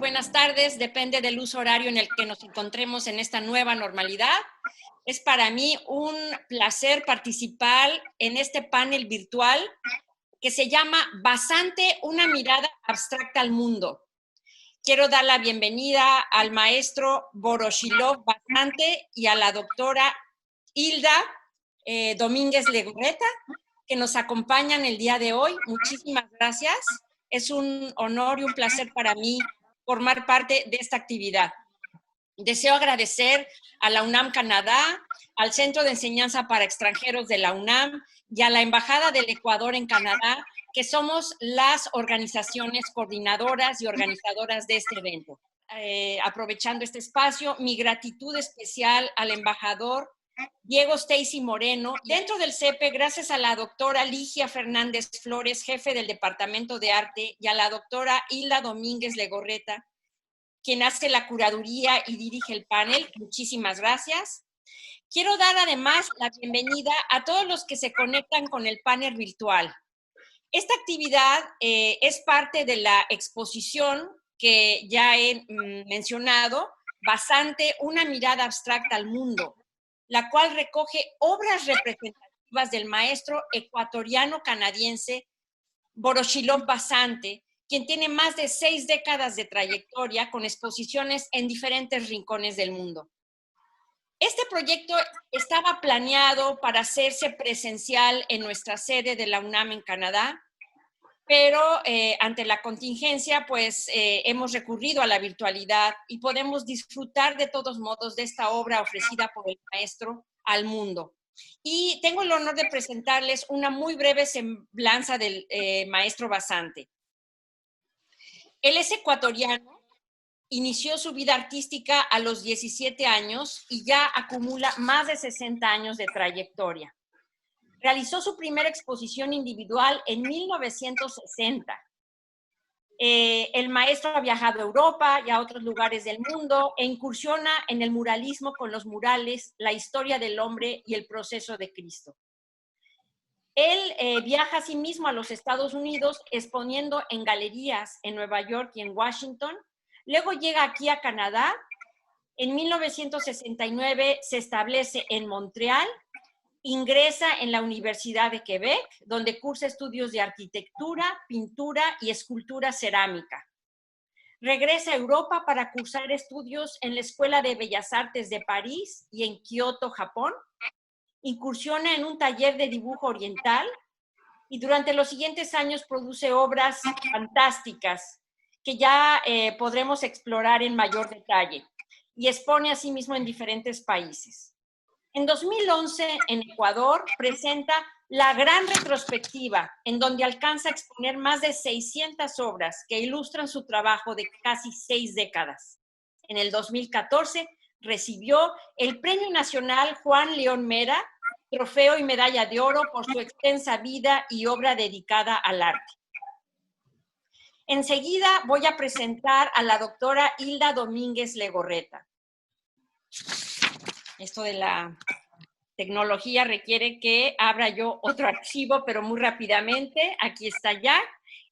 buenas tardes, depende del uso horario en el que nos encontremos en esta nueva normalidad. Es para mí un placer participar en este panel virtual que se llama Basante, una mirada abstracta al mundo. Quiero dar la bienvenida al maestro Voroshilov Basante y a la doctora Hilda Domínguez Legorreta, que nos acompañan el día de hoy. Muchísimas gracias. Es un honor y un placer para mí formar parte de esta actividad. Deseo agradecer a la UNAM Canadá, al Centro de Enseñanza para Extranjeros de la UNAM y a la Embajada del Ecuador en Canadá, que somos las organizaciones coordinadoras y organizadoras de este evento. Aprovechando este espacio, mi gratitud especial al embajador Diego Stacy Moreno. Dentro del CEPE, gracias a la doctora Ligia Fernández Flores, jefe del Departamento de Arte, y a la doctora Hilda Domínguez Legorreta, quien hace la curaduría y dirige el panel. Muchísimas gracias. Quiero dar además la bienvenida a todos los que se conectan con el panel virtual. Esta actividad es parte de la exposición que ya he mencionado, Basante, una mirada abstracta al mundo, la cual recoge obras representativas del maestro ecuatoriano-canadiense Voroshilov Basante, quien tiene más de 6 décadas de trayectoria con exposiciones en diferentes rincones del mundo. Este proyecto estaba planeado para hacerse presencial en nuestra sede de la UNAM en Canadá, pero ante la contingencia, pues hemos recurrido a la virtualidad y podemos disfrutar de todos modos de esta obra ofrecida por el maestro al mundo. Y tengo el honor de presentarles una muy breve semblanza del maestro Basante. Él es ecuatoriano, inició su vida artística a los 17 años y ya acumula más de 60 años de trayectoria. Realizó su primera exposición individual en 1960. El maestro ha viajado a Europa y a otros lugares del mundo e incursiona en el muralismo con los murales, la historia del hombre y el proceso de Cristo. Él viaja a sí mismo a los Estados Unidos exponiendo en galerías en Nueva York y en Washington. Luego llega aquí a Canadá. En 1969 se establece en Montreal. Ingresa en la Universidad de Quebec, donde cursa estudios de arquitectura, pintura y escultura cerámica. Regresa a Europa para cursar estudios en la Escuela de Bellas Artes de París y en Kioto, Japón. Incursiona en un taller de dibujo oriental y durante los siguientes años produce obras fantásticas que ya podremos explorar en mayor detalle y expone a sí mismo en diferentes países. En 2011, en Ecuador, presenta la gran retrospectiva, en donde alcanza a exponer más de 600 obras que ilustran su trabajo de casi 6 décadas. En el 2014, recibió el Premio Nacional Juan León Mera, trofeo y medalla de oro por su extensa vida y obra dedicada al arte. Enseguida voy a presentar a la doctora Hilda Domínguez Legorreta. Esto de la tecnología requiere que abra yo otro archivo, pero muy rápidamente. Aquí está ya.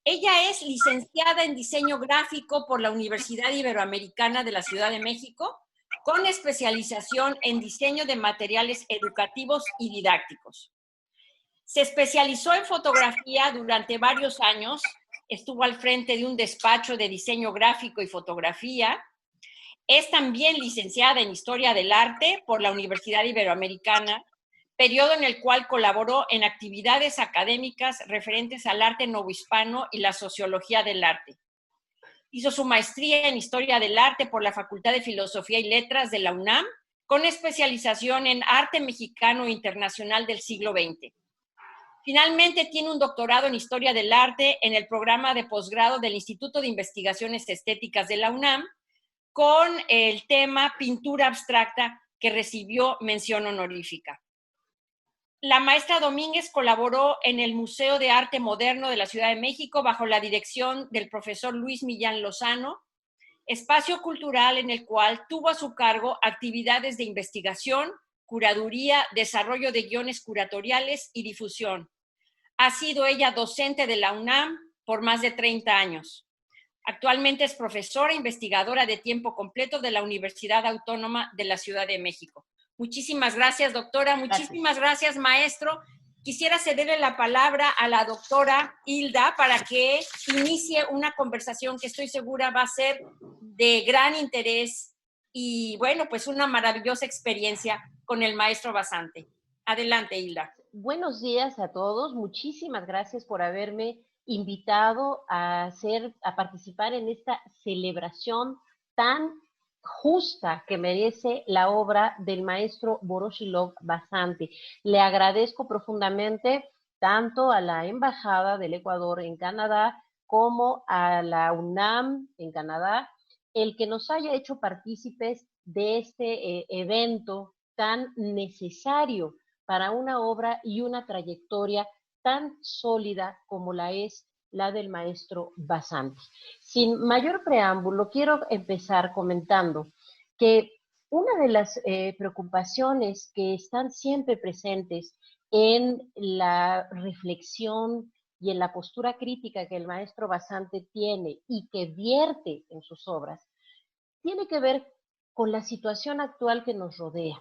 Ella es licenciada en diseño gráfico por la Universidad Iberoamericana de la Ciudad de México, con especialización en diseño de materiales educativos y didácticos. Se especializó en fotografía durante varios años, estuvo al frente de un despacho de diseño gráfico y fotografía. Es también licenciada en Historia del Arte por la Universidad Iberoamericana, periodo en el cual colaboró en actividades académicas referentes al arte novohispano y la sociología del arte. Hizo su maestría en Historia del Arte por la Facultad de Filosofía y Letras de la UNAM, con especialización en arte mexicano e internacional del siglo XX. Finalmente, tiene un doctorado en Historia del Arte en el programa de posgrado del Instituto de Investigaciones Estéticas de la UNAM, con el tema Pintura Abstracta, que recibió mención honorífica. La maestra Domínguez colaboró en el Museo de Arte Moderno de la Ciudad de México bajo la dirección del profesor Luis Millán Lozano, espacio cultural en el cual tuvo a su cargo actividades de investigación, curaduría, desarrollo de guiones curatoriales y difusión. Ha sido ella docente de la UNAM por más de 30 años. Actualmente es profesora investigadora de tiempo completo de la Universidad Autónoma de la Ciudad de México. Muchísimas gracias, doctora. Muchísimas gracias, maestro. Quisiera cederle la palabra a la doctora Hilda para que inicie una conversación que estoy segura va a ser de gran interés y, bueno, pues una maravillosa experiencia con el maestro Basante. Adelante, Hilda. Buenos días a todos. Muchísimas gracias por haberme invitado a participar en esta celebración tan justa que merece la obra del maestro Voroshilov Basante. Le agradezco profundamente tanto a la Embajada del Ecuador en Canadá como a la UNAM en Canadá el que nos haya hecho partícipes de este evento tan necesario para una obra y una trayectoria tan sólida como la es la del maestro Basante. Sin mayor preámbulo, quiero empezar comentando que una de las preocupaciones que están siempre presentes en la reflexión y en la postura crítica que el maestro Basante tiene y que vierte en sus obras, tiene que ver con la situación actual que nos rodea,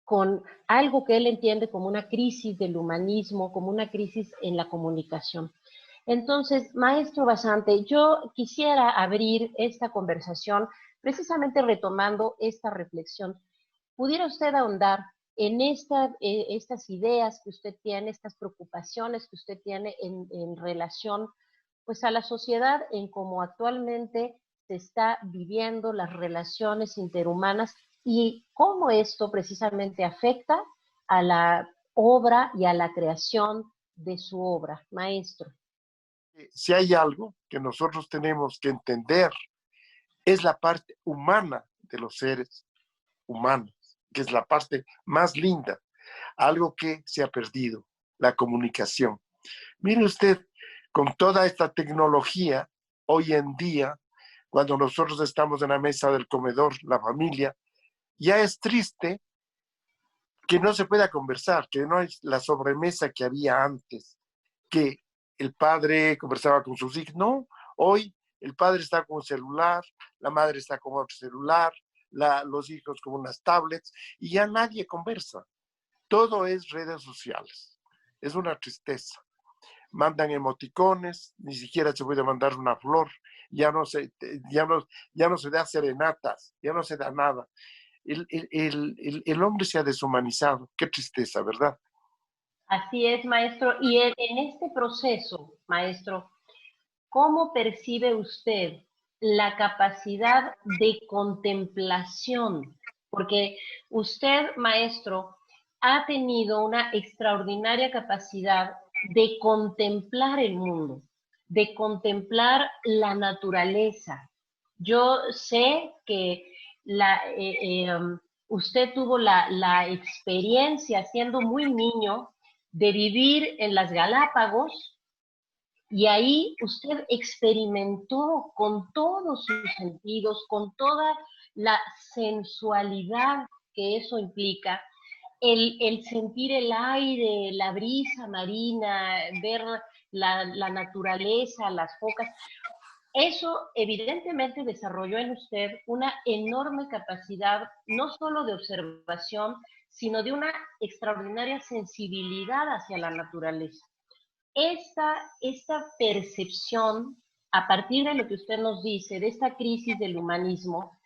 con algo que él entiende como una crisis del humanismo, como una crisis en la comunicación. Entonces, maestro Basante, yo quisiera abrir esta conversación precisamente retomando esta reflexión. ¿Pudiera usted ahondar en estas ideas que usted tiene, estas preocupaciones que usted tiene en relación pues, a la sociedad, en cómo actualmente se está viviendo las relaciones interhumanas y cómo esto precisamente afecta a la obra y a la creación de su obra, maestro? Si hay algo que nosotros tenemos que entender, es la parte humana de los seres humanos, que es la parte más linda, algo que se ha perdido, la comunicación. Mire usted, con toda esta tecnología, hoy en día, cuando nosotros estamos en la mesa del comedor, la familia, ya es triste que no se pueda conversar, que no hay la sobremesa que había antes, que el padre conversaba con sus hijos. No, hoy el padre está con un celular, la madre está con otro celular, los hijos con unas tablets y ya nadie conversa. Todo es redes sociales. Es una tristeza. Mandan emoticones, ni siquiera se puede mandar una flor, ya no se da serenatas, ya no se da nada. El hombre se ha deshumanizado. Qué tristeza, ¿verdad? Así es, maestro. Y en este proceso, maestro, ¿cómo percibe usted la capacidad de contemplación? Porque usted, maestro, ha tenido una extraordinaria capacidad de contemplar el mundo, de contemplar la naturaleza. Yo sé que usted tuvo la experiencia siendo muy niño de vivir en las Galápagos y ahí usted experimentó con todos sus sentidos, con toda la sensualidad que eso implica, el sentir el aire, la brisa marina, ver la naturaleza, las focas. Eso evidentemente desarrolló en usted una enorme capacidad, no solo de observación, sino de una extraordinaria sensibilidad hacia la naturaleza. Esta percepción, a partir de lo que usted nos dice, de esta crisis del humanismo,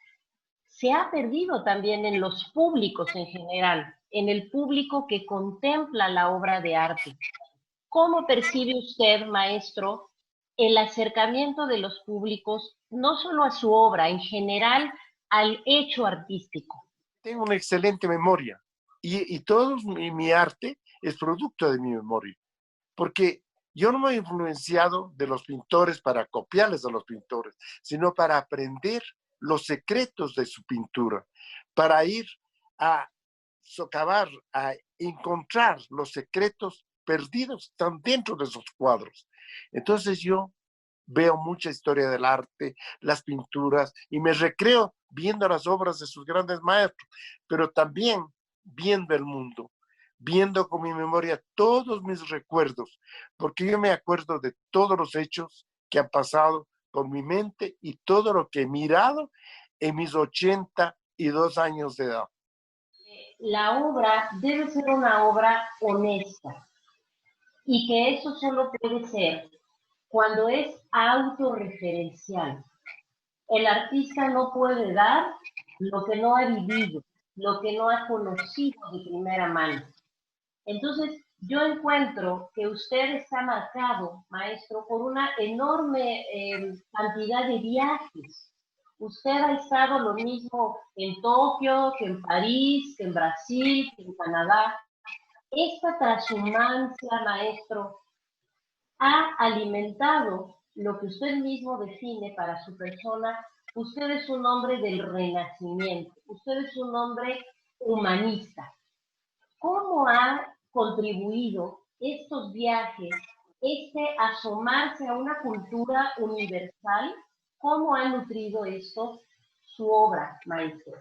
se ha perdido también en los públicos en general, en el público que contempla la obra de arte. ¿Cómo percibe usted, maestro, el acercamiento de los públicos, no solo a su obra, en general, al hecho artístico? Tengo una excelente memoria y todo mi arte es producto de mi memoria, porque yo no me he influenciado de los pintores para copiarles a los pintores, sino para aprender los secretos de su pintura, para ir a socavar, a encontrar los secretos perdidos que están dentro de esos cuadros. Entonces yo veo mucha historia del arte, las pinturas, y me recreo viendo las obras de sus grandes maestros, pero también viendo el mundo, viendo con mi memoria todos mis recuerdos, porque yo me acuerdo de todos los hechos que han pasado por mi mente y todo lo que he mirado en mis 82 años de edad. La obra debe ser una obra honesta y que eso solo puede ser cuando es autorreferencial. El artista no puede dar lo que no ha vivido, lo que no ha conocido de primera mano. Entonces, yo encuentro que usted está marcado, maestro, por una enorme cantidad de viajes. Usted ha estado lo mismo en Tokio, que en París, que en Brasil, que en Canadá. Esta transhumancia, maestro, ha alimentado lo que usted mismo define para su persona. Usted es un hombre del renacimiento, usted es un hombre humanista. ¿Cómo ha contribuido estos viajes, asomarse a una cultura universal? ¿Cómo ha nutrido esto su obra, maestro?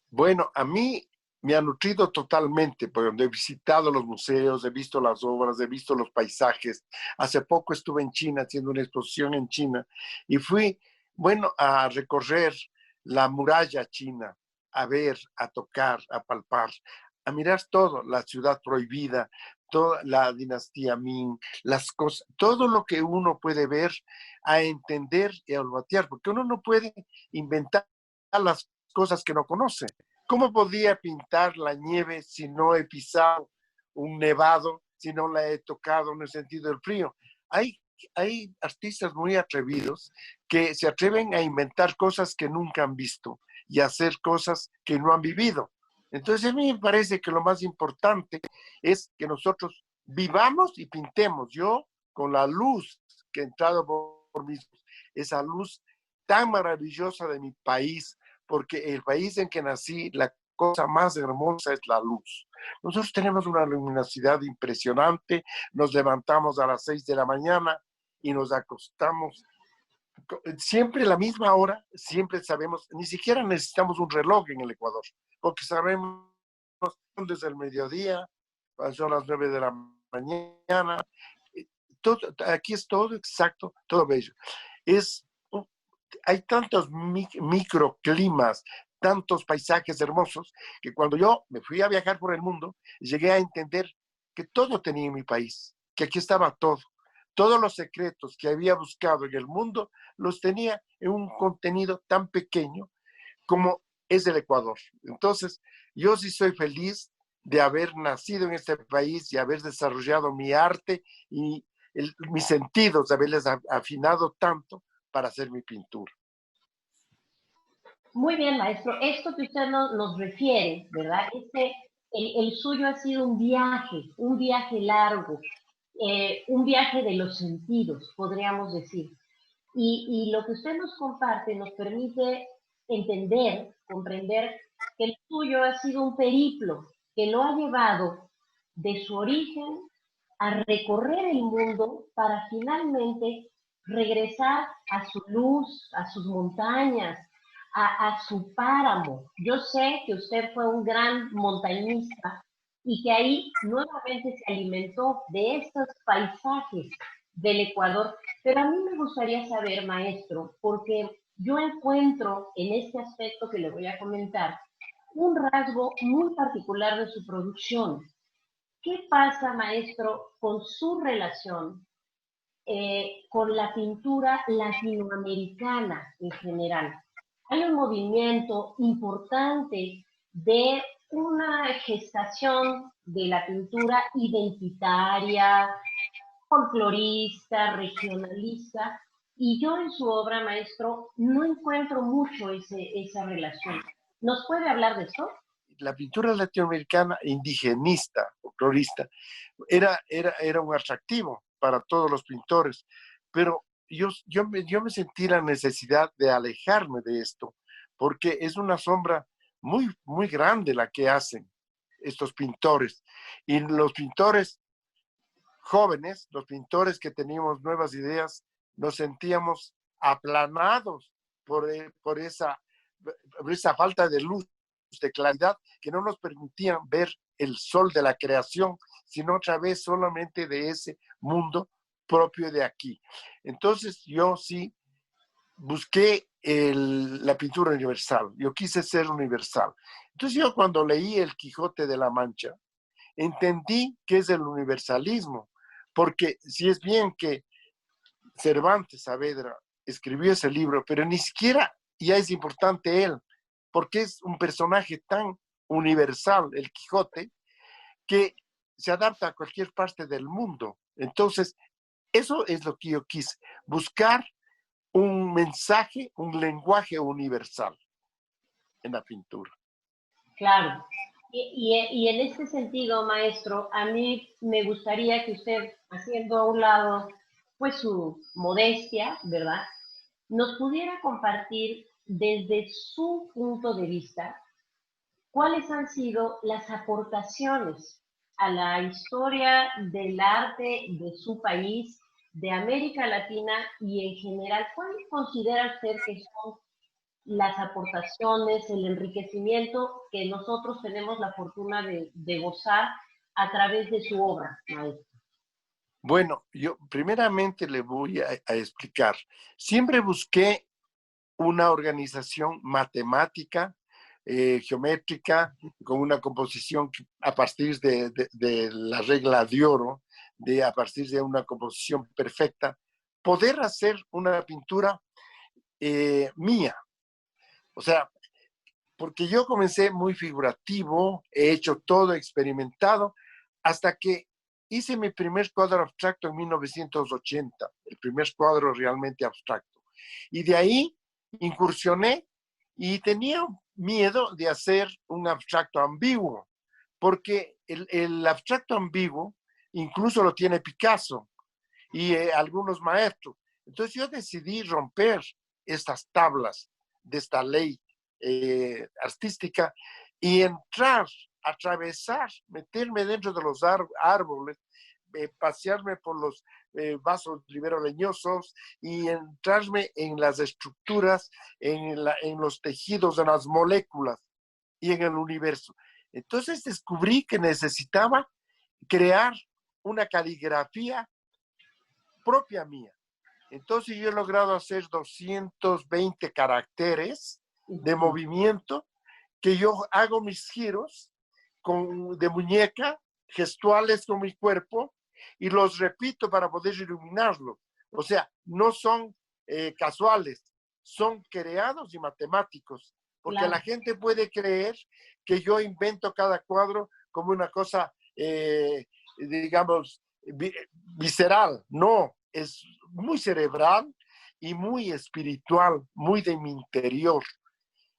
Bueno, a mí me ha nutrido totalmente, porque he visitado los museos, he visto las obras, he visto los paisajes. Hace poco estuve en China haciendo una exposición en China y fui, bueno, a recorrer la muralla china, a ver, a tocar, a palpar, a mirar todo, la ciudad prohibida, toda la dinastía Ming, las cosas, todo lo que uno puede ver, a entender y a olfatear, porque uno no puede inventar las cosas que no conoce. ¿Cómo podía pintar la nieve si no he pisado un nevado, si no la he tocado en el sentido del frío? Hay artistas muy atrevidos que se atreven a inventar cosas que nunca han visto y a hacer cosas que no han vivido. Entonces a mí me parece que lo más importante es que nosotros vivamos y pintemos. Yo, con la luz que ha entrado por mis ojos, esa luz tan maravillosa de mi país, porque el país en que nací, la cosa más hermosa es la luz. Nosotros tenemos una luminosidad impresionante, nos levantamos a las 6 de la mañana y nos acostamos siempre a la misma hora, siempre sabemos, ni siquiera necesitamos un reloj en el Ecuador, porque sabemos desde el mediodía, son las 9 de la mañana, todo, aquí es todo exacto, todo bello. Hay tantos microclimas, tantos paisajes hermosos, que cuando yo me fui a viajar por el mundo, llegué a entender que todo tenía en mi país, que aquí estaba todo. Todos los secretos que había buscado en el mundo los tenía en un contenido tan pequeño como es el Ecuador. Entonces, yo sí soy feliz de haber nacido en este país y haber desarrollado mi arte y mis sentidos, de haberles afinado tanto para hacer mi pintura. Muy bien, maestro. Esto que usted nos refiere, ¿verdad? El suyo ha sido un viaje largo, un viaje de los sentidos, podríamos decir. Y lo que usted nos comparte nos permite entender, comprender que el suyo ha sido un periplo que lo ha llevado de su origen a recorrer el mundo para finalmente regresar a su luz, a sus montañas, a su páramo. Yo sé que usted fue un gran montañista y que ahí nuevamente se alimentó de estos paisajes del Ecuador. Pero a mí me gustaría saber, maestro, porque yo encuentro en este aspecto que le voy a comentar un rasgo muy particular de su producción. ¿Qué pasa, maestro, con su relación con la pintura latinoamericana en general? Hay un movimiento importante de una gestación de la pintura identitaria, folclorista, regionalista, y yo en su obra, maestro, no encuentro mucho esa relación. ¿Nos puede hablar de esto? La pintura latinoamericana indigenista, folclorista, era un atractivo para todos los pintores, pero yo me sentí la necesidad de alejarme de esto, porque es una sombra muy, muy grande la que hacen estos pintores. Y los pintores jóvenes, los pintores que teníamos nuevas ideas, nos sentíamos aplanados por esa falta de luz, de claridad, que no nos permitían ver el sol de la creación, sino otra vez solamente de ese mundo propio de aquí. Entonces yo sí busqué la pintura universal, yo quise ser universal. Entonces yo cuando leí El Quijote de la Mancha, entendí que es el universalismo, porque si es bien que Cervantes Saavedra escribió ese libro, pero ni siquiera ya es importante él, porque es un personaje tan universal, el Quijote, que se adapta a cualquier parte del mundo. Entonces, eso es lo que yo quise, buscar un mensaje, un lenguaje universal en la pintura. Claro. Y en este sentido, maestro, a mí me gustaría que usted, haciendo a un lado pues su modestia, ¿verdad? Nos pudiera compartir desde su punto de vista cuáles han sido las aportaciones a la historia del arte de su país, de América Latina y en general. ¿Cuál considera usted que son las aportaciones, el enriquecimiento que nosotros tenemos la fortuna de gozar a través de su obra, maestro? Bueno, yo primeramente le voy a explicar. Siempre busqué una organización matemática, geométrica, con una composición a partir de la regla de oro, a partir de una composición perfecta, poder hacer una pintura mía. O sea, porque yo comencé muy figurativo, he hecho todo experimentado, hasta que hice mi primer cuadro abstracto en 1980, el primer cuadro realmente abstracto. Y de ahí incursioné y tenía miedo de hacer un abstracto ambiguo, porque el abstracto ambiguo incluso lo tiene Picasso y algunos maestros. Entonces yo decidí romper estas tablas de esta ley artística y entrar, atravesar, meterme dentro de los árboles, pasearme por los vasos riberoleñosos y entrarme en las estructuras, en los tejidos, en las moléculas y en el universo. Entonces descubrí que necesitaba crear una caligrafía propia mía. Entonces yo he logrado hacer 220 caracteres de movimiento que yo hago mis giros de muñeca, gestuales con mi cuerpo y los repito para poder iluminarlo. O sea, no son casuales, son creados y matemáticos, porque claro, la gente puede creer que yo invento cada cuadro como una cosa, digamos, visceral. No, es muy cerebral y muy espiritual, muy de mi interior.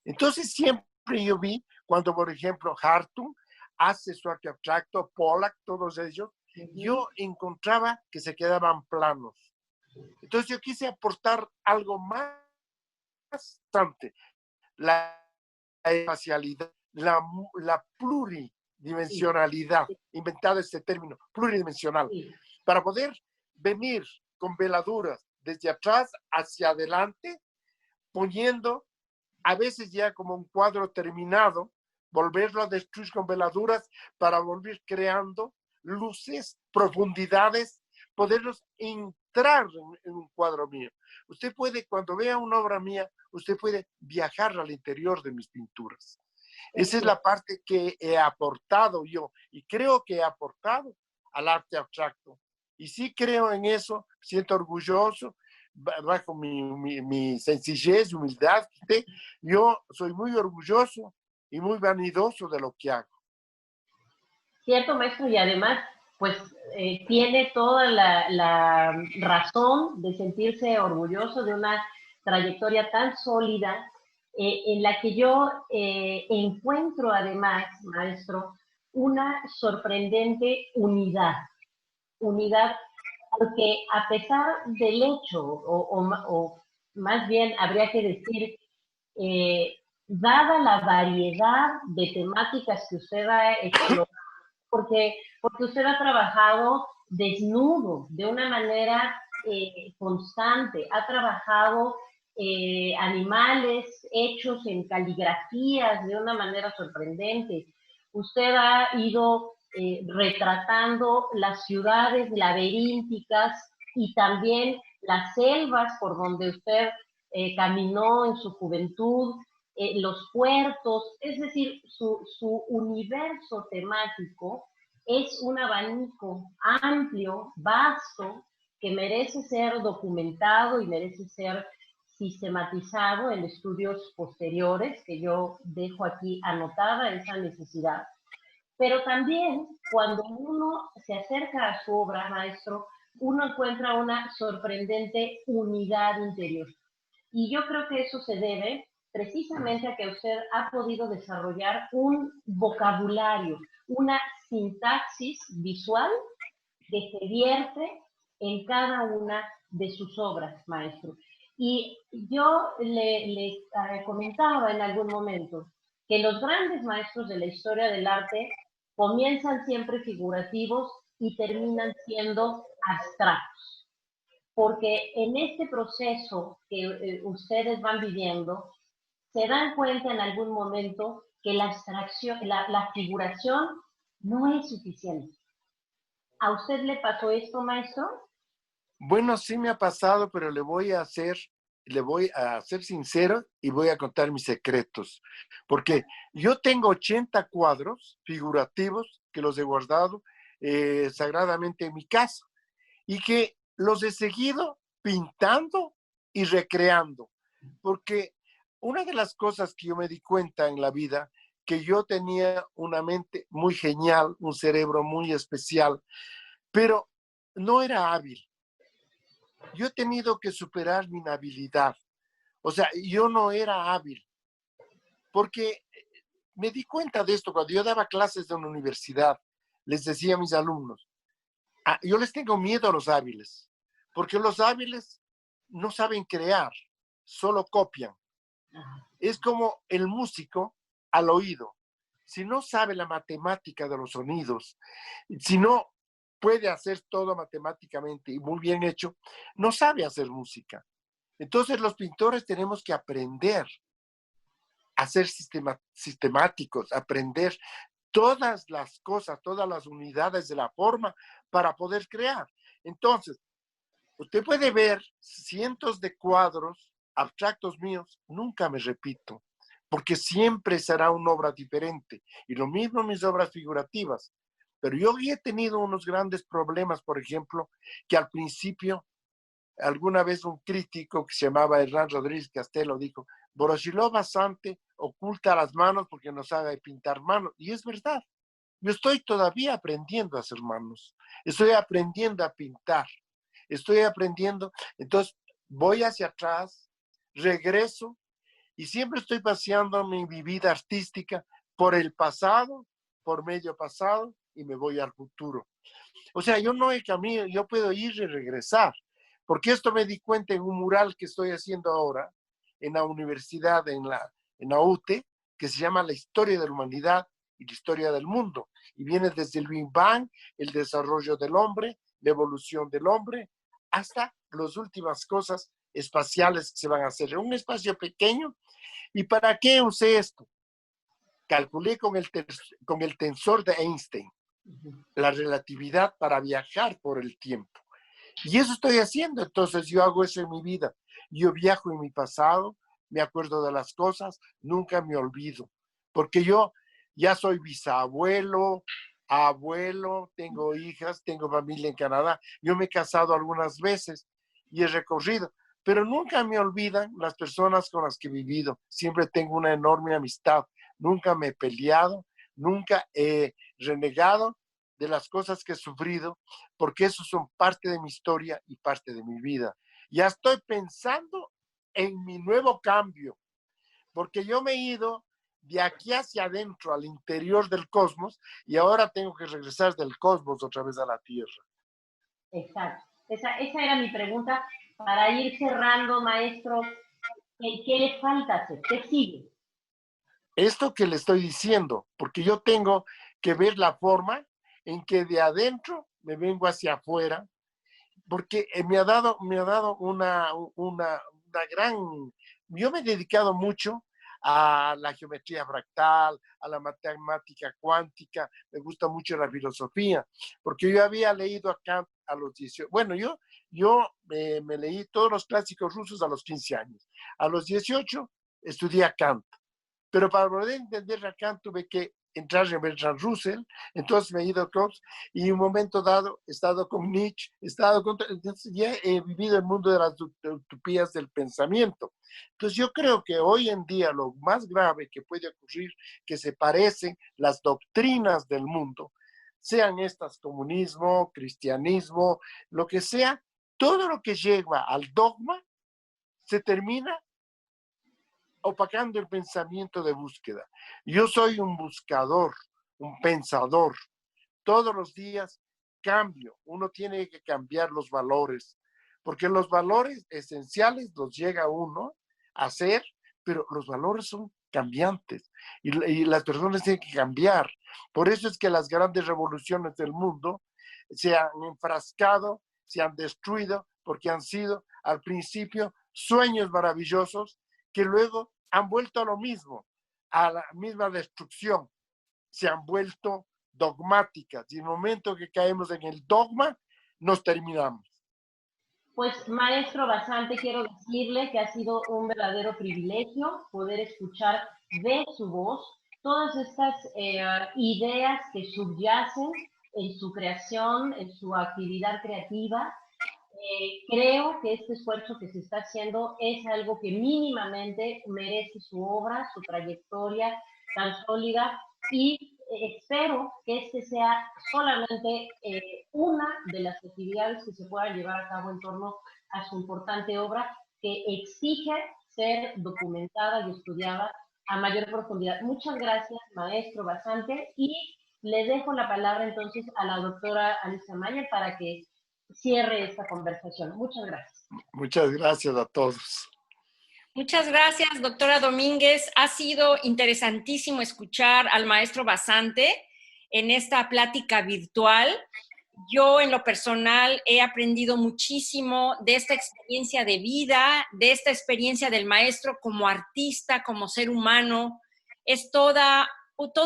Entonces siempre yo vi cuando, por ejemplo, Hartung hace su arte abstracto, Pollack, todos ellos, yo encontraba que se quedaban planos. Entonces yo quise aportar algo más bastante, la espacialidad, la pluridimensionalidad, inventado este término, pluridimensional, para poder venir con veladuras desde atrás hacia adelante, poniendo a veces ya como un cuadro terminado, volverlo a destruir con veladuras para volver creando luces, profundidades, poderlos entrar en un cuadro mío. Usted puede, cuando vea una obra mía, usted puede viajar al interior de mis pinturas. Esa es la parte que he aportado yo y creo que he aportado al arte abstracto. Y sí creo en eso, siento orgulloso, bajo mi sencillez y humildad, yo soy muy orgulloso y muy vanidoso de lo que hago. Cierto, maestro, y además, pues tiene toda la razón de sentirse orgulloso de una trayectoria tan sólida, en la que yo encuentro además, maestro, una sorprendente unidad. Unidad, porque a pesar del hecho, o más bien habría que decir, dada la variedad de temáticas que usted ha explorado, porque usted ha trabajado desnudo, de una manera constante, ha trabajado animales hechos en caligrafías de una manera sorprendente. Usted ha ido retratando las ciudades laberínticas y también las selvas por donde usted caminó en su juventud, los puertos, es decir, su universo temático es un abanico amplio, vasto, que merece ser documentado y merece ser sistematizado en estudios posteriores, que yo dejo aquí anotada esa necesidad. Pero también cuando uno se acerca a su obra, maestro, uno encuentra una sorprendente unidad interior. Y yo creo que eso se debe precisamente a que usted ha podido desarrollar un vocabulario, una sintaxis visual que se vierte en cada una de sus obras, maestro. Y yo le comentaba en algún momento que los grandes maestros de la historia del arte comienzan siempre figurativos y terminan siendo abstractos, porque en este proceso que ustedes van viviendo, se dan cuenta en algún momento que la abstracción, la figuración no es suficiente. ¿A usted le pasó esto, maestro? Bueno, sí me ha pasado, pero le voy a ser sincero y voy a contar mis secretos. Porque yo tengo 80 cuadros figurativos que los he guardado sagradamente en mi casa y que los he seguido pintando y recreando. Porque una de las cosas que yo me di cuenta en la vida, que yo tenía una mente muy genial, un cerebro muy especial, pero no era hábil. Yo he tenido que superar mi inhabilidad. O sea, yo no era hábil, porque me di cuenta de esto cuando yo daba clases en una universidad. Les decía a mis alumnos, yo les tengo miedo a los hábiles, porque los hábiles no saben crear, solo copian. Es como el músico al oído. Si no sabe la matemática de los sonidos, si no puede hacer todo matemáticamente y muy bien hecho, no sabe hacer música. Entonces los pintores tenemos que aprender a ser sistemáticos, aprender todas las cosas, todas las unidades de la forma para poder crear. Entonces, usted puede ver cientos de cuadros abstractos míos, nunca me repito, porque siempre será una obra diferente. Y lo mismo mis obras figurativas. Pero yo he tenido unos grandes problemas, por ejemplo, que al principio, alguna vez un crítico que se llamaba Hernán Rodríguez Castelo dijo, Voroshilov Basante oculta las manos porque no sabe pintar manos. Y es verdad. Yo estoy todavía aprendiendo a hacer manos. Estoy aprendiendo a pintar. Estoy aprendiendo. Entonces, voy hacia atrás, regreso y siempre estoy paseando mi vida artística por el pasado, por medio pasado y me voy al futuro. O sea, yo no he camino, yo puedo ir y regresar, porque esto me di cuenta en un mural que estoy haciendo ahora en la universidad, en la UTE, que se llama La historia de la humanidad y la historia del mundo. Y viene desde el Big Bang, el desarrollo del hombre, la evolución del hombre, hasta las últimas cosas espaciales que se van a hacer en un espacio pequeño. ¿Y para qué usé esto? Calculé con el tensor de Einstein la relatividad para viajar por el tiempo. Y eso estoy haciendo. Entonces yo hago eso en mi vida. Yo viajo en mi pasado, me acuerdo de las cosas, nunca me olvido. Porque yo ya soy bisabuelo, abuelo, tengo hijas, tengo familia en Canadá. Yo me he casado algunas veces y he recorrido, pero nunca me olvidan las personas con las que he vivido. Siempre tengo una enorme amistad. Nunca me he peleado, nunca he renegado de las cosas que he sufrido, porque eso son parte de mi historia y parte de mi vida. Ya estoy pensando en mi nuevo cambio, porque yo me he ido de aquí hacia adentro, al interior del cosmos, y ahora tengo que regresar del cosmos otra vez a la Tierra. Exacto. Esa era mi pregunta para ir cerrando, maestro. ¿Qué le falta hacer? ¿Qué sigue? Esto que le estoy diciendo, porque yo tengo que ver la forma en que de adentro me vengo hacia afuera, porque me ha dado una gran... Yo me he dedicado mucho a la geometría fractal, a la matemática cuántica, me gusta mucho la filosofía, porque yo había leído a Kant a los 18. Bueno, yo Yo me leí todos los clásicos rusos a los 15 años. A los 18 estudié a Kant. Pero para poder entender a Kant tuve que entrar en Bertrand Russell, entonces me he ido a Cox y en un momento dado he estado con Nietzsche, entonces ya he vivido el mundo de las utopías del pensamiento. Entonces yo creo que hoy en día lo más grave que puede ocurrir, que se parecen las doctrinas del mundo, sean estas comunismo, cristianismo, lo que sea, todo lo que lleva al dogma se termina opacando el pensamiento de búsqueda. Yo soy un buscador, un pensador. Todos los días cambio. Uno tiene que cambiar los valores, porque los valores esenciales los llega uno a ser, pero los valores son cambiantes y las personas tienen que cambiar. Por eso es que las grandes revoluciones del mundo se han enfrascado, se han destruido, porque han sido al principio sueños maravillosos que luego han vuelto a lo mismo, a la misma destrucción, se han vuelto dogmáticas y en el momento que caemos en el dogma, nos terminamos. Pues maestro Basante, quiero decirle que ha sido un verdadero privilegio poder escuchar de su voz todas estas ideas que subyacen en su creación, en su actividad creativa. Creo que este esfuerzo que se está haciendo es algo que mínimamente merece su obra, su trayectoria tan sólida y espero que este sea solamente una de las actividades que se puedan llevar a cabo en torno a su importante obra que exige ser documentada y estudiada a mayor profundidad. Muchas gracias, maestro Basante, y le dejo la palabra entonces a la doctora Alicia Mayer para que cierre esta conversación. Muchas gracias. Muchas gracias a todos. Muchas gracias, doctora Domínguez. Ha sido interesantísimo escuchar al maestro Basante en esta plática virtual. Yo, en lo personal, he aprendido muchísimo de esta experiencia de vida, de esta experiencia del maestro como artista, como ser humano. Es todo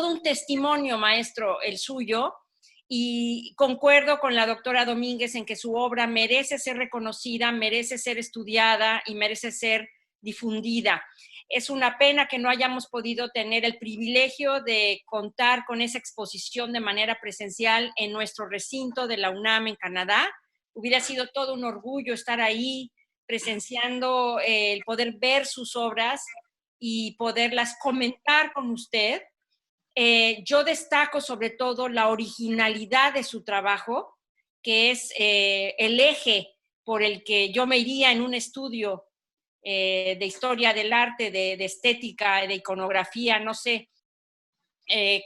un testimonio, maestro, el suyo. Y concuerdo con la doctora Domínguez en que su obra merece ser reconocida, merece ser estudiada y merece ser difundida. Es una pena que no hayamos podido tener el privilegio de contar con esa exposición de manera presencial en nuestro recinto de la UNAM en Canadá. Hubiera sido todo un orgullo estar ahí presenciando, el poder ver sus obras y poderlas comentar con usted. Yo destaco sobre todo la originalidad de su trabajo, que es el eje por el que yo me iría en un estudio de historia del arte, de estética, de iconografía, no sé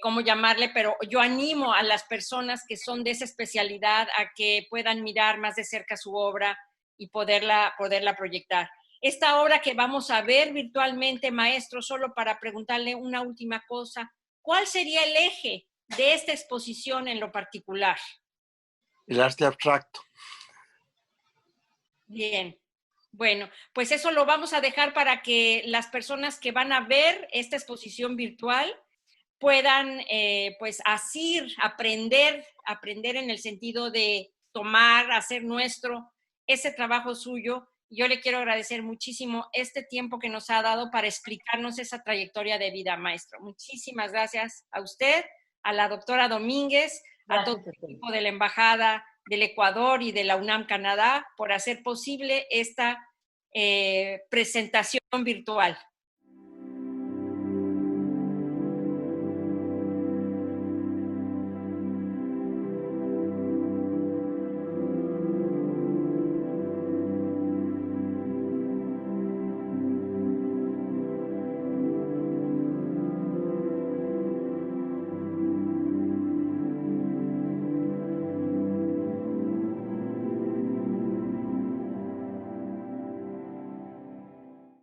cómo llamarle, pero yo animo a las personas que son de esa especialidad a que puedan mirar más de cerca su obra y poderla proyectar. Esta obra que vamos a ver virtualmente, maestro, solo para preguntarle una última cosa, ¿cuál sería el eje de esta exposición en lo particular? El arte abstracto. Bien. Bueno, pues eso lo vamos a dejar para que las personas que van a ver esta exposición virtual puedan, pues, así aprender en el sentido de tomar, hacer nuestro ese trabajo suyo. Yo le quiero agradecer muchísimo este tiempo que nos ha dado para explicarnos esa trayectoria de vida, maestro. Muchísimas gracias a usted, a la doctora Domínguez, a todo el equipo de la Embajada del Ecuador y de la UNAM Canadá por hacer posible esta presentación virtual.